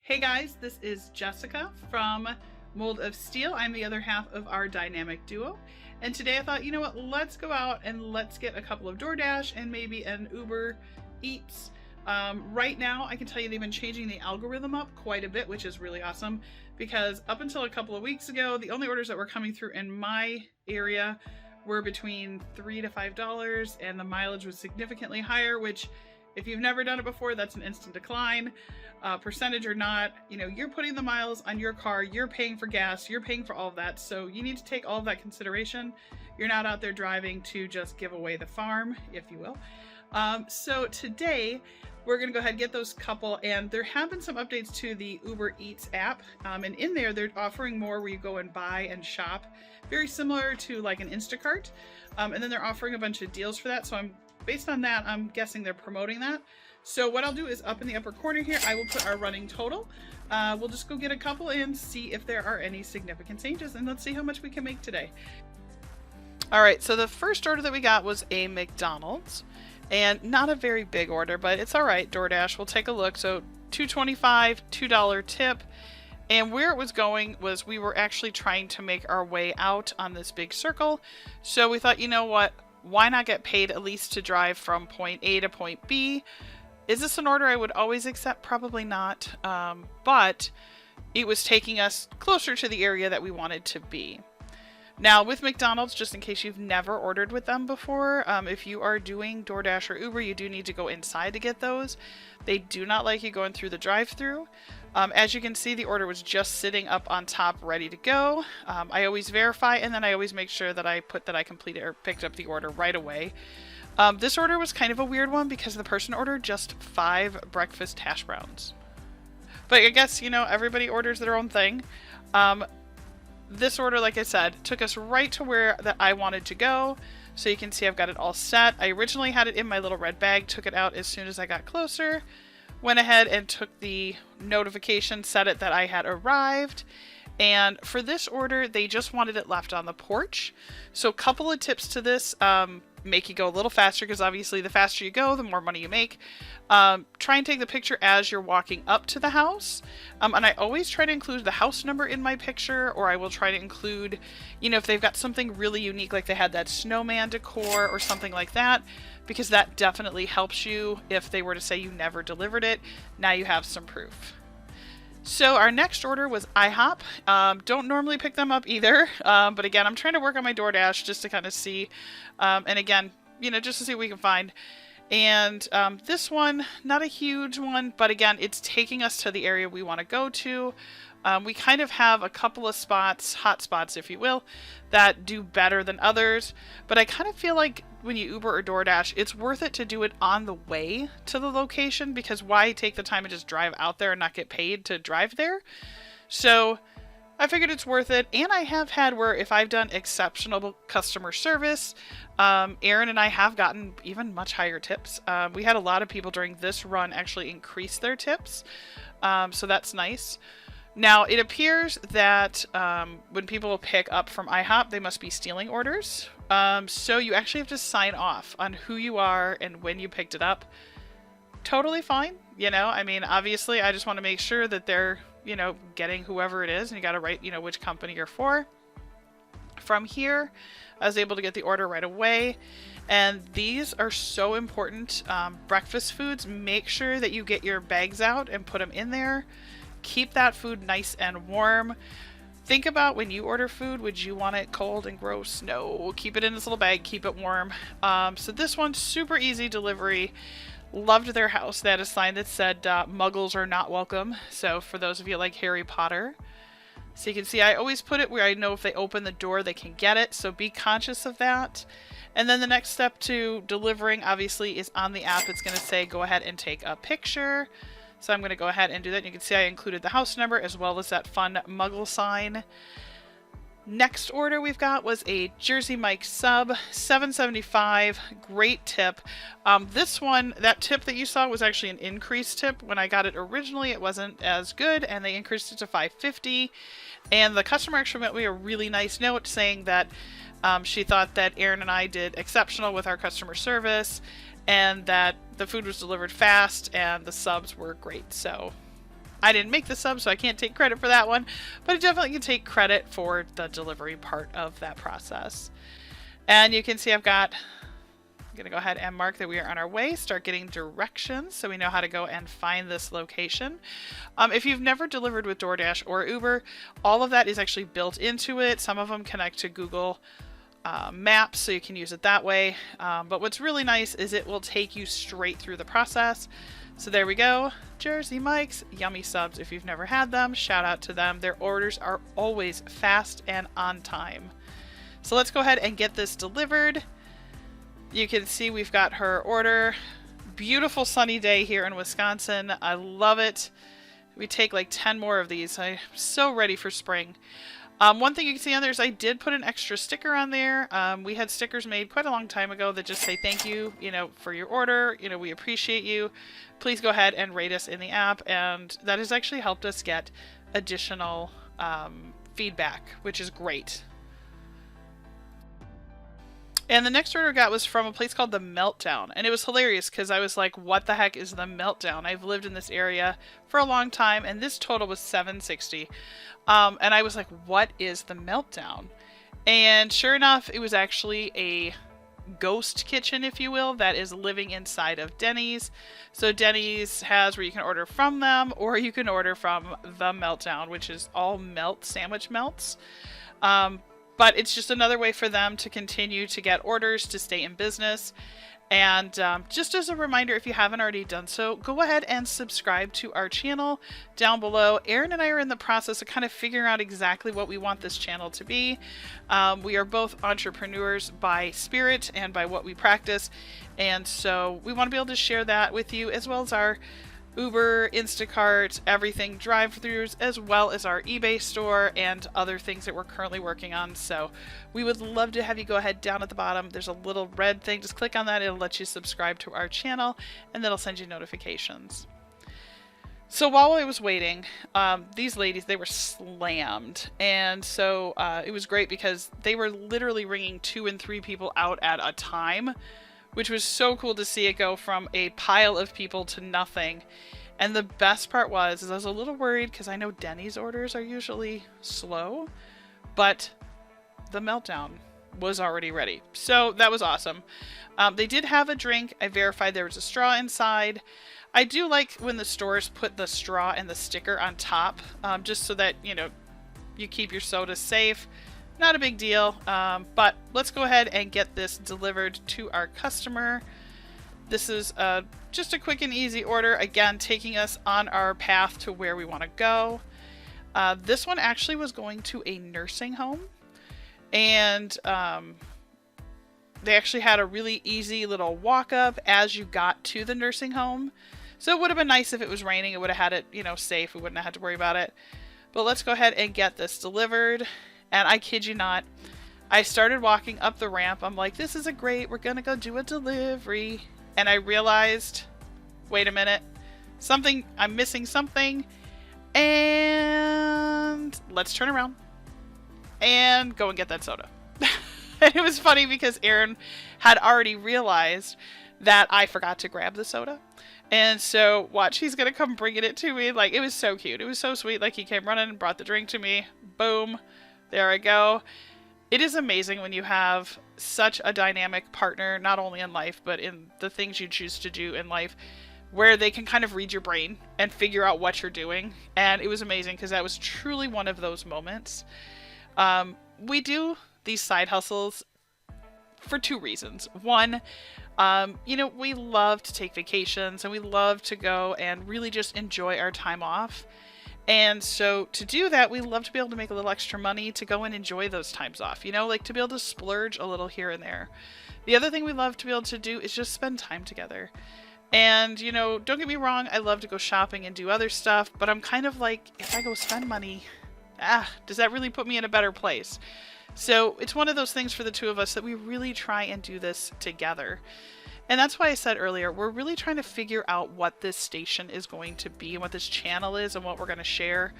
Hey guys, this is Jessica from Mold of Steel. I'm the other half of our dynamic duo. And today I thought, you know what, let's go out and let's get a couple of DoorDash and maybe an Uber Eats. Right now, I can tell you they've been changing the algorithm up quite a bit, which is really awesome because up until a couple of weeks ago, the only orders that were coming through in my area were between $3 to $5 and the mileage was significantly higher, which if you've never done it before, that's an instant decline. Percentage or not, you know, you're putting the miles on your car, you're paying for gas, you're paying for all of that. So you need to take all of that consideration. You're not out there driving to just give away the farm, if you will. So today we're going to go ahead and get those couple, and there have been some updates to the Uber Eats app. And in there, they're offering more where you go and buy and shop, very similar to like an Instacart. And then they're offering a bunch of deals for that. So based on that, I'm guessing they're promoting that. So what I'll do is up in the upper corner here, I will put our running total. We'll just go get a couple and see if there are any significant changes, and let's see how much we can make today. All right, so the first order that we got was a McDonald's, and not a very big order, but it's all right. DoorDash, we'll take a look. So $2.25, $2 tip. And where it was going was we were actually trying to make our way out on this big circle. So we thought, you know what, why not get paid at least to drive from point A to point B? Is this an order I would always accept? Probably not, but it was taking us closer to the area that we wanted to be. Now with McDonald's, just in case you've never ordered with them before, if you are doing DoorDash or Uber, you do need to go inside to get those. They do not like you going through the drive-thru. As you can see, the order was just sitting up on top ready to go. I always verify, and then I always make sure that I put that I completed or picked up the order right away. This order was kind of a weird one because the person ordered just 5 breakfast hash browns. But I guess, you know, everybody orders their own thing. This order, like I said, took us right to where that I wanted to go. So you can see I've got it all set. I originally had it in my little red bag, took it out as soon as I got closer. Went ahead and took the notification, set it that I had arrived. And for this order, they just wanted it left on the porch. So a couple of tips to this. Make you go a little faster because obviously the faster you go, the more money you make. Try and take the picture as you're walking up to the house. And I always try to include the house number in my picture, or I will try to include, you know, if they've got something really unique, like they had that snowman decor or something like that, because that definitely helps you if they were to say you never delivered it. Now you have some proof. So our next order was IHOP. Don't normally pick them up either, but again, I'm trying to work on my DoorDash just to kind of see, and again, you know, just to see what we can find. And this one, not a huge one, but again, it's taking us to the area we want to go to. We kind of have a couple of spots, hot spots, if you will, that do better than others, but I kind of feel like when you Uber or DoorDash, it's worth it to do it on the way to the location, because why take the time and just drive out there and not get paid to drive there? So I figured it's worth it. And I have had where if I've done exceptional customer service, Aaron and I have gotten even much higher tips. We had a lot of people during this run actually increase their tips. So that's nice. Now, it appears that when people pick up from IHOP, they must be stealing orders. So you actually have to sign off on who you are and when you picked it up. Totally fine. You know, I mean, obviously, I just want to make sure that they're, you know, getting whoever it is. And you got to write, you know, which company you're for. From here, I was able to get the order right away. And these are so important. Breakfast foods, make sure that you get your bags out and put them in there. Keep that food nice and warm. Think about when you order food, would you want it cold and gross? No, keep it in this little bag, keep it warm. So this one's super easy delivery. Loved their house. They had a sign that said muggles are not welcome. So for those of you like Harry Potter. So you can see I always put it where I know if they open the door, they can get it. So be conscious of that. And then the next step to delivering obviously is on the app. It's going to say, go ahead and take a picture. So I'm going to go ahead and do that. You can see I included the house number as well as that fun muggle sign. Next order we've got was a Jersey Mike sub, $7.75. Great tip. This one, that tip that you saw was actually an increased tip. When I got it originally, it wasn't as good, and they increased it to $5.50. And the customer actually wrote me a really nice note saying that she thought that Aaron and I did exceptional with our customer service, and that the food was delivered fast and the subs were great. So I didn't make the sub, so I can't take credit for that one, but I definitely can take credit for the delivery part of that process. And you can see I'm going to go ahead and mark that we are on our way, start getting directions so we know how to go and find this location. If you've never delivered with DoorDash or Uber, all of that is actually built into it. Some of them connect to Google Maps, so you can use it that way. But what's really nice is it will take you straight through the process. So there we go. Jersey Mike's Yummy Subs. If you've never had them, shout out to them. Their orders are always fast and on time. So let's go ahead and get this delivered. You can see we've got her order. Beautiful sunny day here in Wisconsin. I love it. We take like 10 more of these. I'm so ready for spring. One thing you can see on there is I did put an extra sticker on there. We had stickers made quite a long time ago that just say thank you, for your order. We appreciate you. Please go ahead and rate us in the app. And that has actually helped us get additional feedback, which is great. And the next order I got was from a place called The Meltdown. And it was hilarious because I was like, what the heck is The Meltdown? I've lived in this area for a long time, and this total was $7.60. And I was like, what is The Meltdown? And sure enough, it was actually a ghost kitchen, if you will, that is living inside of Denny's. So Denny's has where you can order from them, or you can order from The Meltdown, which is all sandwich melts. But it's just another way for them to continue to get orders, to stay in business. And just as a reminder, if you haven't already done so, go ahead and subscribe to our channel down below. Erin and I are in the process of kind of figuring out exactly what we want this channel to be. We are both entrepreneurs by spirit and by what we practice. And so we want to be able to share that with you, as well as our Uber, Instacart, everything, drive-thrus, as well as our eBay store and other things that we're currently working on. So we would love to have you go ahead down at the bottom. There's a little red thing. Just click on that. It'll let you subscribe to our channel, and that'll send you notifications. So while I was waiting, these ladies, they were slammed. And so it was great because they were literally ringing 2 and 3 people out at a time, which was so cool to see it go from a pile of people to nothing. And the best part is I was a little worried because I know Denny's orders are usually slow, but The Meltdown was already ready. So that was awesome. They did have a drink. I verified there was a straw inside. I do like when the stores put the straw and the sticker on top, just so that, you keep your soda safe. Not a big deal, but let's go ahead and get this delivered to our customer. This is just a quick and easy order, again, taking us on our path to where we want to go. This one actually was going to a nursing home, and they actually had a really easy little walk up as you got to the nursing home. So it would have been nice if it was raining. It would have had it, safe. We wouldn't have had to worry about it. But let's go ahead and get this delivered. And I kid you not, I started walking up the ramp. I'm like, this is great. We're going to go do a delivery. And I realized, wait a minute, I'm missing something. And let's turn around and go and get that soda. And it was funny because Erin had already realized that I forgot to grab the soda. And so watch, he's going to come bringing it to me. Like, it was so cute. It was so sweet. Like, he came running and brought the drink to me. Boom. There I go. It is amazing when you have such a dynamic partner, not only in life, but in the things you choose to do in life, where they can kind of read your brain and figure out what you're doing. And it was amazing because that was truly one of those moments. We do these side hustles for 2 reasons. One, we love to take vacations and we love to go and really just enjoy our time off. And so to do that, we love to be able to make a little extra money to go and enjoy those times off, like to be able to splurge a little here and there. The other thing we love to be able to do is just spend time together. And, don't get me wrong, I love to go shopping and do other stuff, but I'm kind of like, if I go spend money, does that really put me in a better place? So it's one of those things for the 2 of us that we really try and do this together. And that's why I said earlier, we're really trying to figure out what this station is going to be and what this channel is and what we're going to share.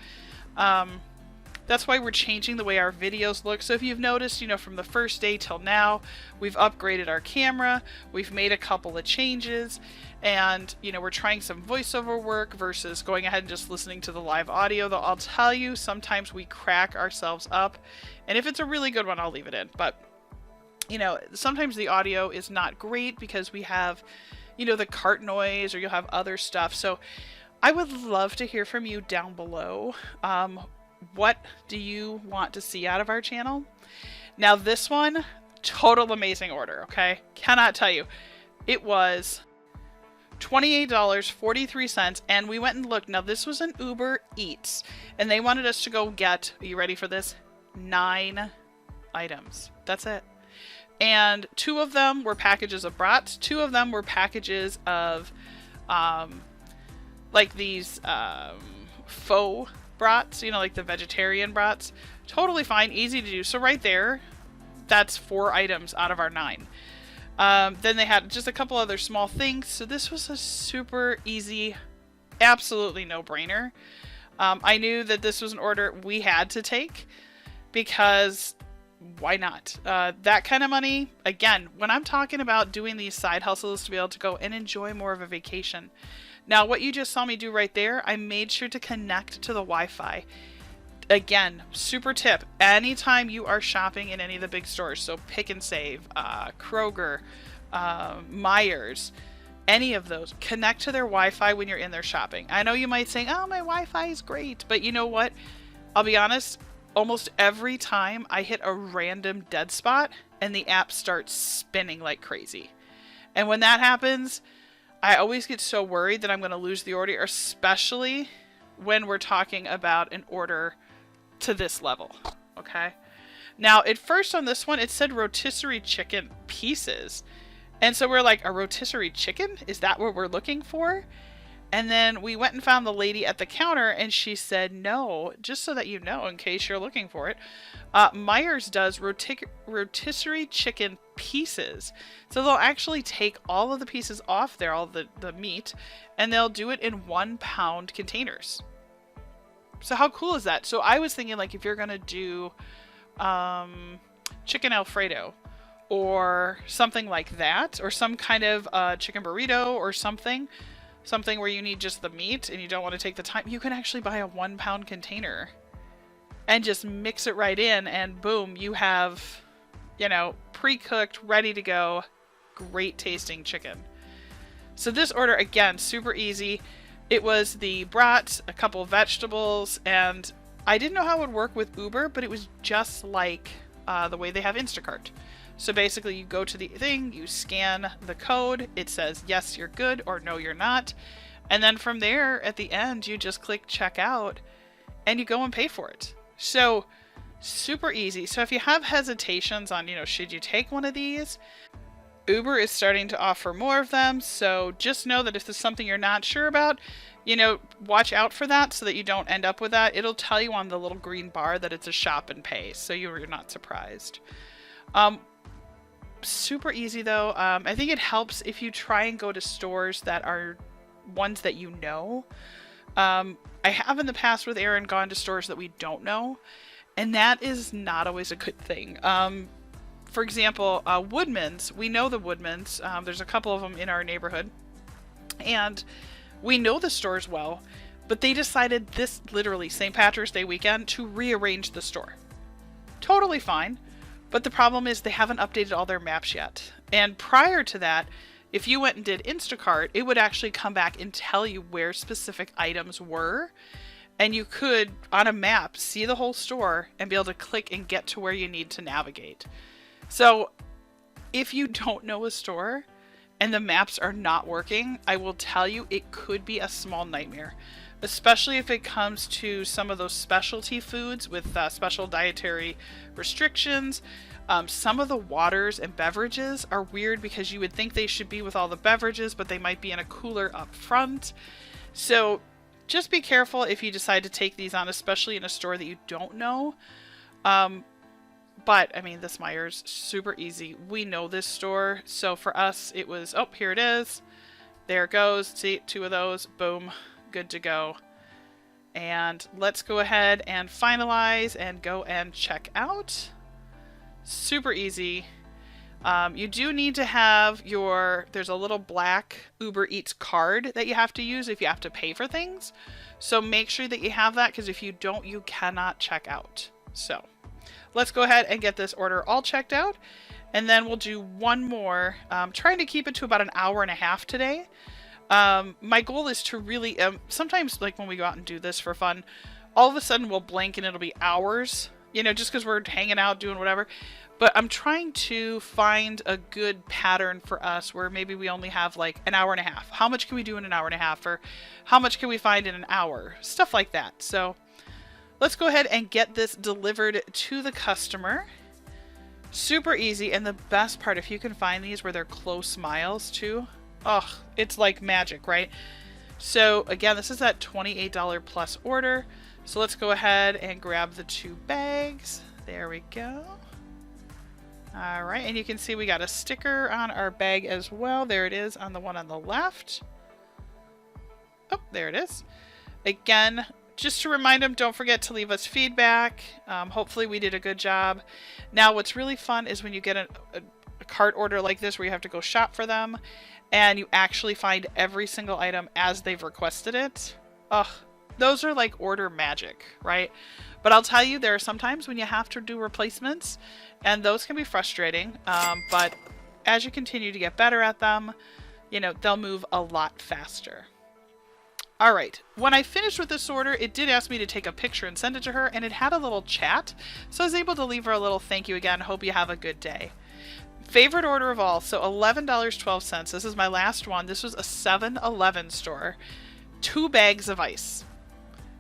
That's why we're changing the way our videos look. So if you've noticed, you know, from the first day till now, we've upgraded our camera, we've made a couple of changes, and, you know, we're trying some voiceover work versus going ahead and just listening to the live audio. Though I'll tell you, sometimes we crack ourselves up, and if it's a really good one, I'll leave it in. But, you know, sometimes the audio is not great because we have, you know, the cart noise, or you'll have other stuff. So I would love to hear from you down below. What do you want to see out of our channel? Now this one, total amazing order, okay? Cannot tell you. It was $28.43, and we went and looked. Now this was an Uber Eats, and they wanted us to go get, are you ready for this? 9 items. That's it. And 2 of them were packages of brats. 2 of them were packages of like these faux brats, you know, like the vegetarian brats. Totally fine, easy to do. So right there, that's 4 items out of our 9. Then they had just a couple other small things. So this was a super easy, absolutely no-brainer. I knew that this was an order we had to take because why not? That kind of money, again, when I'm talking about doing these side hustles to be able to go and enjoy more of a vacation. Now, what you just saw me do right there, I made sure to connect to the Wi-Fi. Again, super tip, anytime you are shopping in any of the big stores, so Pick and Save, Kroger, Myers, any of those, connect to their Wi-Fi when you're in there shopping. I know you might say, oh, my Wi-Fi is great, but you know what? I'll be honest, almost every time I hit a random dead spot and the app starts spinning like crazy. And when that happens, I always get so worried that I'm going to lose the order, especially when we're talking about an order to this level, okay? Now, at first on this one, it said rotisserie chicken pieces. And so we're like, a rotisserie chicken? Is that what we're looking for? And then we went and found the lady at the counter, and she said, no, just so that you know, in case you're looking for it, Myers does rotisserie chicken pieces. So they'll actually take all of the pieces off there, all the meat, and they'll do it in 1-pound containers. So how cool is that? So I was thinking, like, if you're going to do chicken Alfredo or something like that, or some kind of chicken burrito or something where you need just the meat and you don't want to take the time, you can actually buy a 1-pound container and just mix it right in, and boom, you have, you know, pre-cooked, ready to go, great tasting chicken. So this order, again, super easy. It was the brat, a couple of vegetables, and I didn't know how it would work with Uber, but it was just like the way they have Instacart. So basically you go to the thing, you scan the code, it says yes, you're good, or no, you're not. And then from there, at the end, you just click checkout and you go and pay for it. So super easy. So if you have hesitations on, you know, should you take one of these, Uber is starting to offer more of them. So just know that if there's something you're not sure about, you know, watch out for that so that you don't end up with that. It'll tell you on the little green bar that it's a shop and pay, so you're not surprised. Super easy though. I think it helps if you try and go to stores that are ones that you know. I have in the past with Aaron gone to stores that we don't know, and that is not always a good thing. For example, Woodman's, we know the Woodman's. There's a couple of them in our neighborhood, and we know the stores well, but they decided this literally St. Patrick's Day weekend to rearrange the store. Totally fine. But the problem is they haven't updated all their maps yet. And prior to that, if you went and did Instacart, it would actually come back and tell you where specific items were. And you could, on a map, see the whole store and be able to click and get to where you need to navigate. So if you don't know a store and the maps are not working, I will tell you it could be a small nightmare. Especially if it comes to some of those specialty foods with special dietary restrictions. Some of the waters and beverages are weird because you would think they should be with all the beverages, but they might be in a cooler up front. So just be careful if you decide to take these on, especially in a store that you don't know. But I mean, this Myers, super easy. We know this store. So for us, it was, oh, here it is. There it goes. See, 2 of those. Boom. Good to go. And let's go ahead and finalize and go and check out. Super easy. You do need to have there's a little black Uber Eats card that you have to use if you have to pay for things. So make sure that you have that, because if you don't, you cannot check out. So let's go ahead and get this order all checked out. And then we'll do one more, trying to keep it to about an hour and a half today. My goal is to really, sometimes like when we go out and do this for fun, all of a sudden we'll blink and it'll be hours, you know, just because we're hanging out doing whatever. But I'm trying to find a good pattern for us where maybe we only have like an hour and a half. How much can we do in an hour and a half? Or how much can we find in an hour? Stuff like that. So let's go ahead and get this delivered to the customer. Super easy. And the best part, if you can find these where they're close miles too, oh, it's like magic, right? So again, this is that $28 plus order. So let's go ahead and grab the 2 bags. There we go. All right, and you can see we got a sticker on our bag as well. There it is on the one on the left. Oh, there it is. Again, just to remind them, don't forget to leave us feedback. Hopefully we did a good job. Now, what's really fun is when you get a cart order like this where you have to go shop for them and you actually find every single item as they've requested it. Ugh, those are like order magic, right? But I'll tell you, there are some times when you have to do replacements, and those can be frustrating. But as you continue to get better at them, you know, they'll move a lot faster. All right, when I finished with this order, it did ask me to take a picture and send it to her, and it had a little chat. So I was able to leave her a little thank you again. Hope you have a good day. Favorite order of all, so $11.12. This is my last one. This was a 7-Eleven store. 2 bags of ice.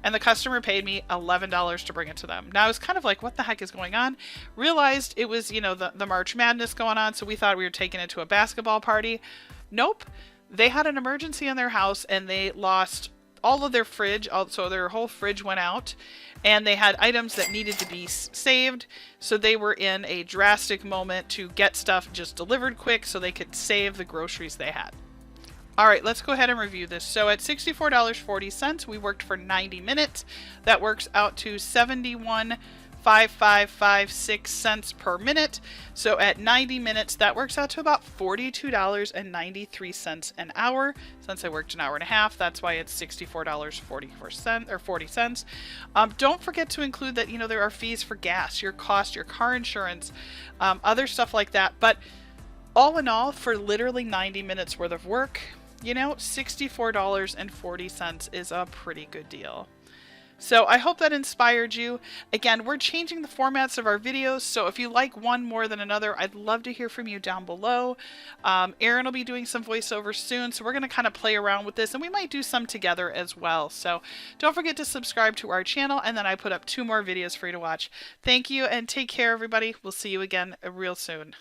And the customer paid me $11 to bring it to them. Now, I was kind of like, what the heck is going on? Realized it was, you know, the March Madness going on, so we thought we were taking it to a basketball party. Nope. They had an emergency in their house, and they lost all of their fridge, so their whole fridge went out, and they had items that needed to be saved, so they were in a drastic moment to get stuff just delivered quick so they could save the groceries they had. All right, let's go ahead and review this. So at $64.40, we worked for 90 minutes. That works out to 71.5556 cents per minute. So at 90 minutes, that works out to about $42.93 an hour. Since I worked an hour and a half, that's why it's $64.40. Don't forget to include that, you know, there are fees for gas, your cost, your car insurance, other stuff like that. But all in all, for literally 90 minutes worth of work, you know, $64.40 is a pretty good deal. So I hope that inspired you. Again, we're changing the formats of our videos, so if you like one more than another, I'd love to hear from you down below. Erin will be doing some voiceover soon, so we're going to kind of play around with this, and we might do some together as well. So don't forget to subscribe to our channel, and then I put up 2 more videos for you to watch. Thank you, and take care, everybody. We'll see you again real soon.